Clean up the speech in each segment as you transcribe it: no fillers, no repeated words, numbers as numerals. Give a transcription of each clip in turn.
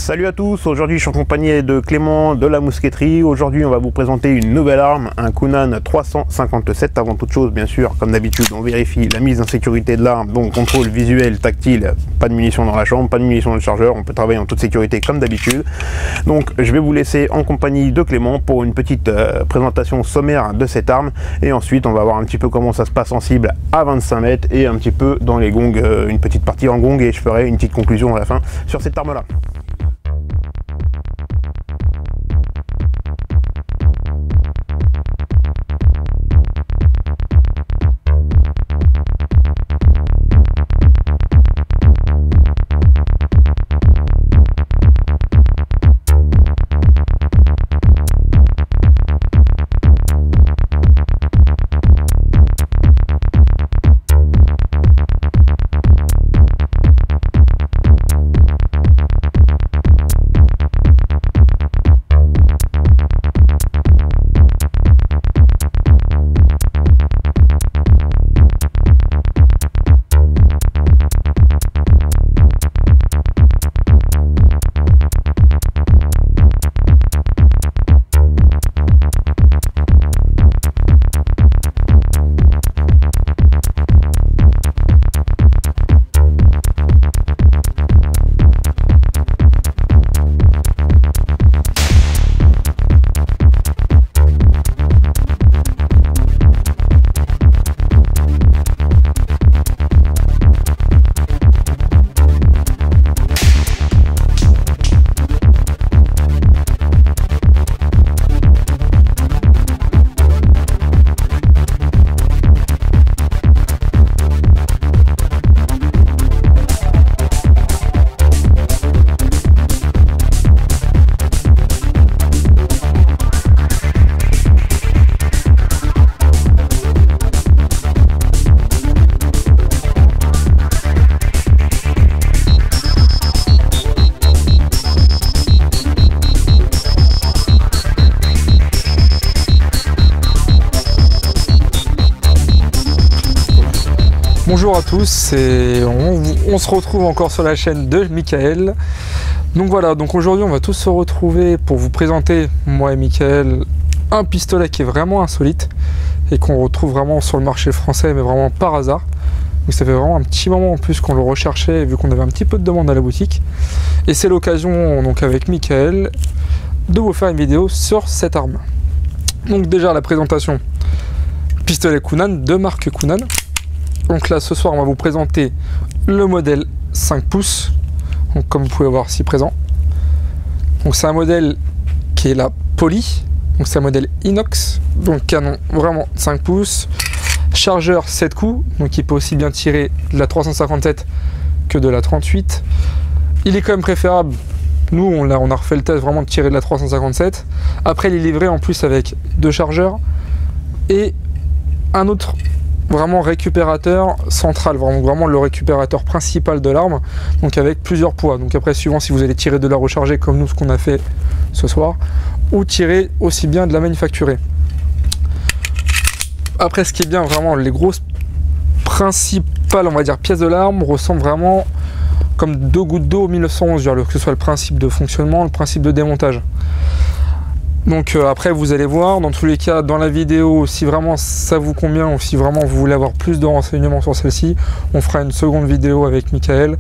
Salut à tous, aujourd'hui je suis accompagné de Clément de la Mousqueterie. Aujourd'hui on va vous présenter une nouvelle arme, un Kunan 357. Avant toute chose, bien sûr, comme d'habitude, on vérifie la mise en sécurité de l'arme, donc contrôle visuel, tactile, pas de munitions dans la chambre, pas de munitions dans le chargeur, on peut travailler en toute sécurité comme d'habitude. Donc je vais vous laisser en compagnie de Clément pour une petite présentation sommaire de cette arme, et ensuite on va voir un petit peu comment ça se passe en cible à 25 mètres et un petit peu dans les gongs, une petite partie en gong, et je ferai une petite conclusion à la fin sur cette arme là. Bonjour à tous, on se retrouve encore sur la chaîne de Michael. Donc voilà, donc aujourd'hui on va tous se retrouver pour vous présenter, moi et Michael, un pistolet qui est vraiment insolite et qu'on retrouve vraiment sur le marché français, mais vraiment par hasard. Donc ça fait vraiment un petit moment en plus qu'on le recherchait, vu qu'on avait un petit peu de demande à la boutique. Et c'est l'occasion, donc avec Michael, de vous faire une vidéo sur cette arme. Donc déjà la présentation, pistolet Kunan de marque Kunan. Donc là ce soir on va vous présenter le modèle 5 pouces, donc comme vous pouvez voir ici présent. Donc c'est un modèle qui est la poly, donc c'est un modèle inox, donc canon vraiment 5 pouces, chargeur 7 coups, donc il peut aussi bien tirer de la 357 que de la 38. Il est quand même préférable, nous on a refait le test vraiment de tirer de la 357. Après il est livré en plus avec 2 chargeurs et un autre vraiment récupérateur central, vraiment le récupérateur principal de l'arme, donc avec plusieurs poids. Donc après, suivant si vous allez tirer de la rechargée comme nous, ce qu'on a fait ce soir, ou tirer aussi bien de la manufacturée. Après, ce qui est bien, vraiment les grosses principales, on va dire, pièces de l'arme ressemblent vraiment comme 2 gouttes d'eau 1911, que ce soit le principe de fonctionnement, le principe de démontage. Donc après vous allez voir, dans tous les cas dans la vidéo, si vraiment ça vous convient ou si vraiment vous voulez avoir plus de renseignements sur celle-ci, on fera une seconde vidéo avec Michael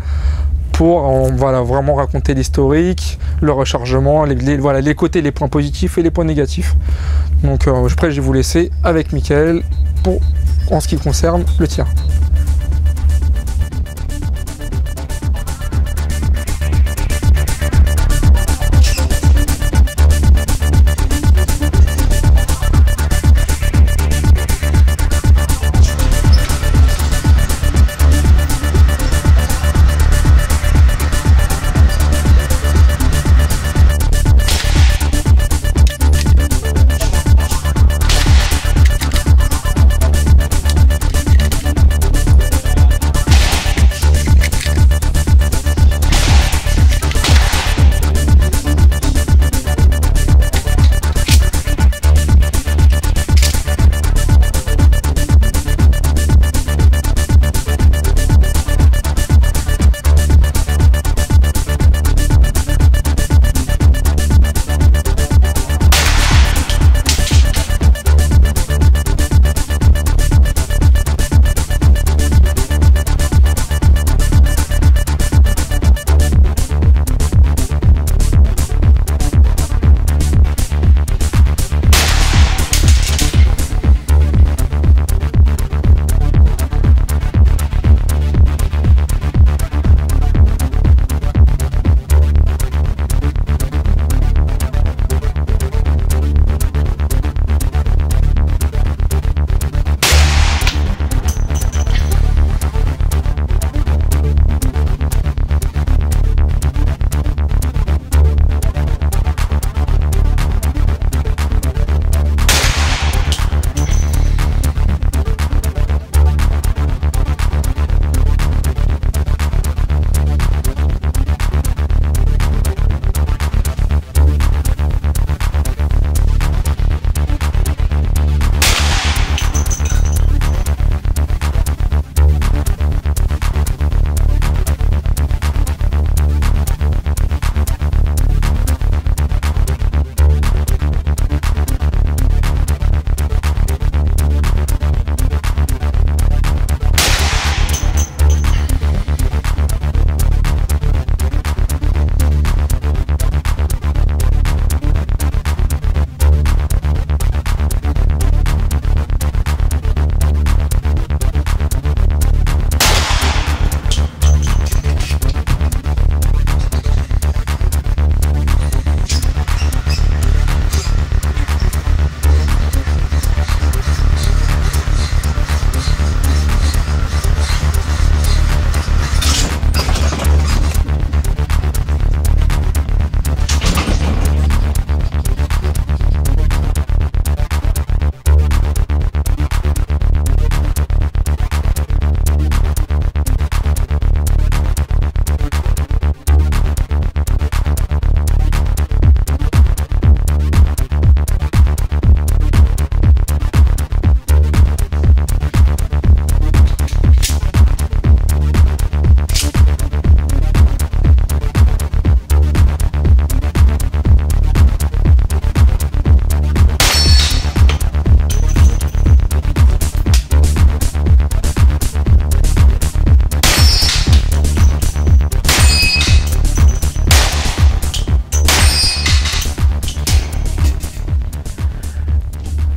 pour voilà, vraiment raconter l'historique, le rechargement, les côtés, les points positifs et les points négatifs. Donc après je vais vous laisser avec Michael pour en ce qui concerne le tir.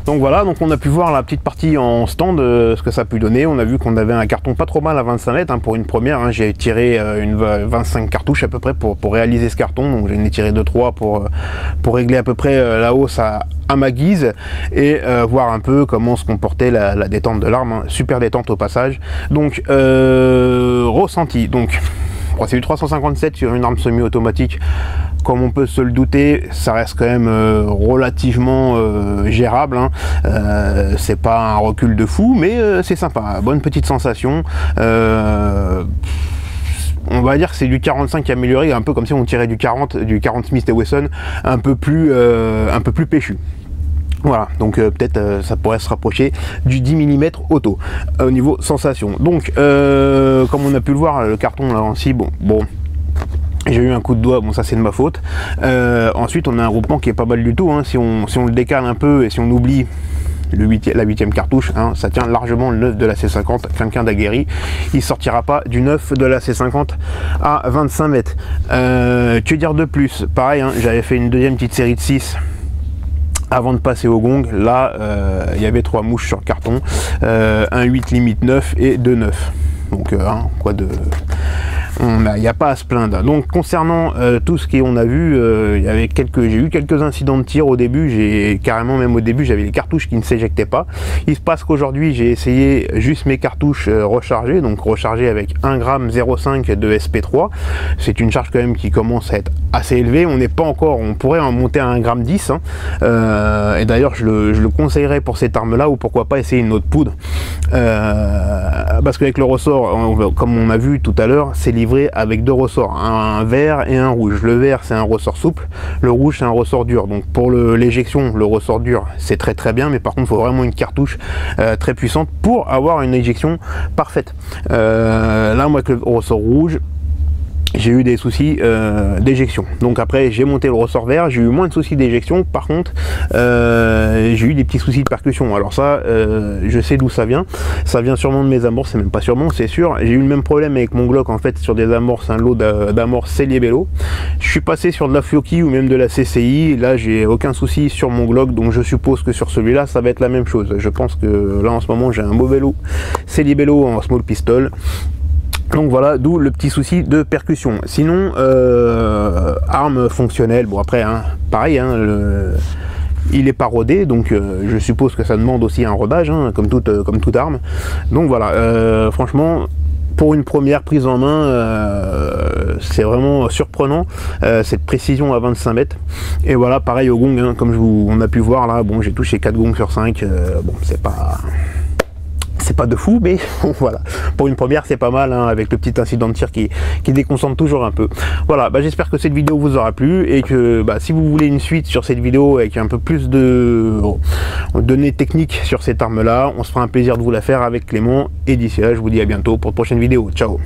Donc voilà, donc on a pu voir la petite partie en stand, ce que ça a pu donner. On a vu qu'on avait un carton pas trop mal à 25 mètres hein, pour une première. Hein. J'ai tiré 25 cartouches à peu près pour réaliser ce carton. Donc j'en ai tiré 2-3 pour régler à peu près la hausse à ma guise et voir un peu comment se comportait la détente de l'arme. Hein. Super détente au passage. Donc ressenti. Donc c'est du 357 sur une arme semi-automatique. Comme on peut se le douter, ça reste quand même relativement gérable. Hein. C'est pas un recul de fou, mais c'est sympa. Bonne petite sensation. On va dire que c'est du 45 amélioré, un peu comme si on tirait du 40 Smith & Wesson, un peu plus péchu. Voilà, donc peut-être ça pourrait se rapprocher du 10 mm auto au niveau sensation. Donc comme on a pu le voir, le carton là aussi, bon j'ai eu un coup de doigt, bon ça c'est de ma faute. Ensuite on a un groupement qui est pas mal du tout, hein. Si on le décale un peu et si on oublie la 8e cartouche, hein, ça tient largement le 9 de la C50, quelqu'un d'aguerri, il sortira pas du 9 de la C50 à 25 mètres. Que dire de plus? Pareil, hein, j'avais fait une deuxième petite série de 6 avant de passer au gong. Là il y avait 3 mouches sur le carton, un 8 limite 9 et 2 9, donc quoi de... Il n'y a pas à se plaindre. Donc concernant tout ce qu'on a vu, j'ai eu quelques incidents de tir au début. Même au début j'avais les cartouches qui ne s'éjectaient pas. Il se passe qu'aujourd'hui j'ai essayé juste mes cartouches rechargées, donc rechargées avec 1,05 g de SP3. C'est une charge quand même qui commence à être assez élevée. On n'est pas encore, on pourrait en monter à 1,10 g hein. Et d'ailleurs je le conseillerais pour cette arme là, ou pourquoi pas essayer une autre poudre, parce qu'avec le ressort, comme on a vu tout à l'heure, c'est livré avec 2 ressorts, un vert et un rouge. Le vert c'est un ressort souple, le rouge c'est un ressort dur. Donc pour l'éjection, le ressort dur c'est très bien, mais par contre il faut vraiment une cartouche très puissante pour avoir une éjection parfaite. Là moi avec le ressort rouge, j'ai eu des soucis d'éjection. Donc après j'ai monté le ressort vert, j'ai eu moins de soucis d'éjection. Par contre j'ai eu des petits soucis de percussion. Alors ça je sais d'où ça vient sûrement de mes amorces, c'est même pas sûrement, c'est sûr. J'ai eu le même problème avec mon Glock en fait sur des amorces, un lot d'amorces Celiebello. Je suis passé sur de la Fiocchi ou même de la CCI, là j'ai aucun souci sur mon Glock, donc je suppose que sur celui-là ça va être la même chose. Je pense que là en ce moment j'ai un mauvais lot Celiebello en small pistol. Donc voilà, d'où le petit souci de percussion. Sinon, arme fonctionnelle, bon après, hein, pareil, hein, il est pas rodé, donc je suppose que ça demande aussi un rodage, hein, comme toute arme. Donc voilà, franchement, pour une première prise en main, c'est vraiment surprenant, cette précision à 25 mètres. Et voilà, pareil au gong, hein, comme on a pu voir là, bon j'ai touché 4 gongs sur 5, bon c'est pas de fou, mais bon, voilà, pour une première c'est pas mal, hein, avec le petit incident de tir qui déconcentre toujours un peu. Voilà, j'espère que cette vidéo vous aura plu, et que si vous voulez une suite sur cette vidéo avec un peu plus de données techniques sur cette arme là, on se fera un plaisir de vous la faire avec Clément, et d'ici là je vous dis à bientôt pour de prochaines vidéos. Ciao.